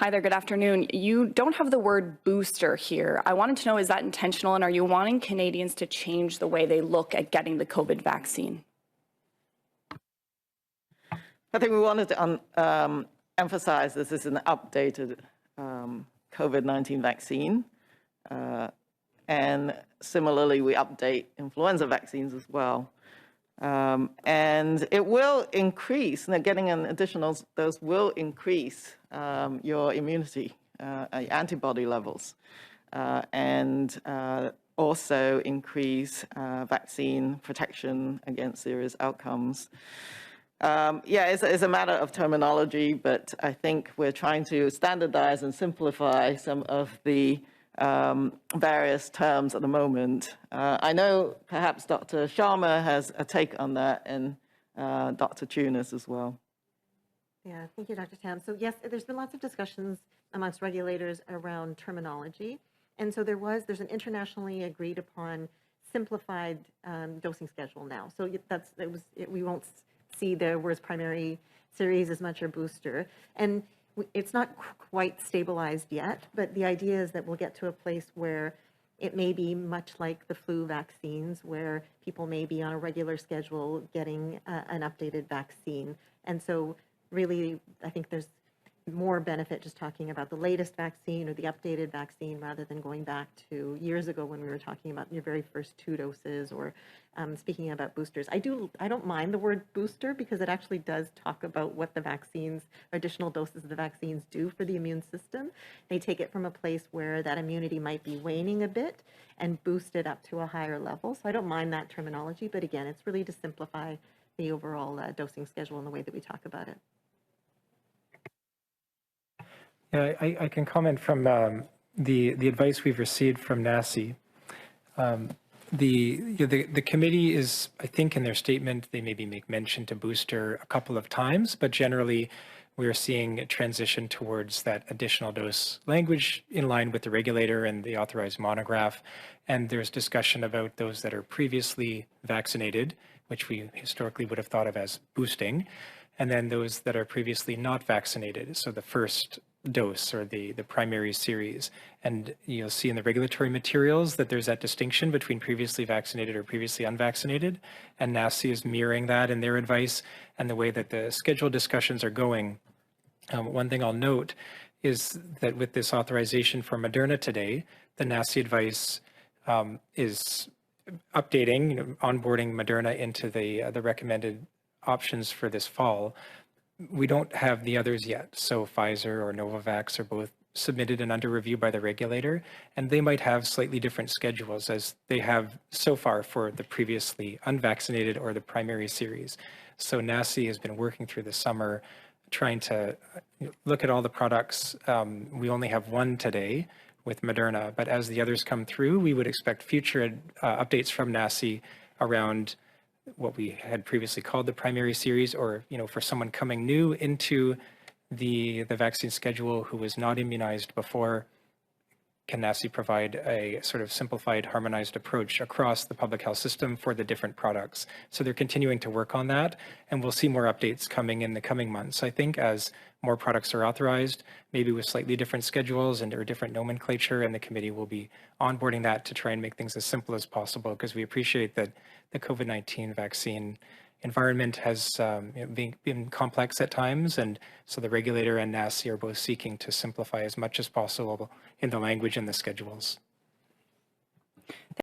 Hi there, good afternoon. You don't have the word booster here. I wanted to know, is that intentional, and are you wanting Canadians to change the way they look at getting the COVID vaccine? I think we wanted to emphasize this is an updated COVID-19 vaccine. And similarly, we update influenza vaccines as well. And it will increase, getting an additional dose will increase your immunity, antibody levels, and also increase vaccine protection against serious outcomes. Yeah, it's a matter of terminology, but I think we're trying to standardize and simplify some of the various terms at the moment. I know perhaps Dr. Sharma has a take on that, and Dr. Tunis as well. Yeah, thank you, Dr. Tam. So yes, there's been lots of discussions amongst regulators around terminology. And so there's an internationally agreed upon simplified dosing schedule now. So we won't see the words primary series as much or booster. And it's not quite stabilized yet, but the idea is that we'll get to a place where it may be much like the flu vaccines, where people may be on a regular schedule getting an updated vaccine. And so really, I think there's more benefit just talking about the latest vaccine or the updated vaccine rather than going back to years ago when we were talking about your very first 2 doses or speaking about boosters. I don't mind the word booster because it actually does talk about what the vaccines, additional doses of the vaccines do for the immune system. They take it from a place where that immunity might be waning a bit and boost it up to a higher level. So I don't mind that terminology, but again, it's really to simplify the overall dosing schedule in the way that we talk about it. Yeah, I can comment from the advice we've received from NACI. The committee is, I think in their statement, they maybe make mention to booster a couple of times, but generally we're seeing a transition towards that additional dose language in line with the regulator and the authorized monograph. And there's discussion about those that are previously vaccinated, which we historically would have thought of as boosting, and then those that are previously not vaccinated. So the first dose or the primary series. And you'll see in the regulatory materials that there's that distinction between previously vaccinated or previously unvaccinated. And NACI is mirroring that in their advice and the way that the schedule discussions are going. One thing I'll note is that with this authorization for Moderna today, the NACI advice is updating, onboarding Moderna into the recommended options for this fall. We don't have the others yet. So Pfizer or Novavax are both submitted and under review by the regulator, and they might have slightly different schedules as they have so far for the previously unvaccinated or the primary series. So NACI has been working through the summer trying to look at all the products. We only have one today with Moderna, but as the others come through, we would expect future updates from NACI around what we had previously called the primary series, or for someone coming new into the vaccine schedule who was not immunized before, can NACI provide a sort of simplified, harmonized approach across the public health system for the different products. So they're continuing to work on that, and we'll see more updates coming in the coming months, I think, as more products are authorized, maybe with slightly different schedules or different nomenclature, and the committee will be onboarding that to try and make things as simple as possible, because we appreciate that the COVID-19 vaccine environment has been complex at times, and so the regulator and NACI are both seeking to simplify as much as possible in the language and the schedules.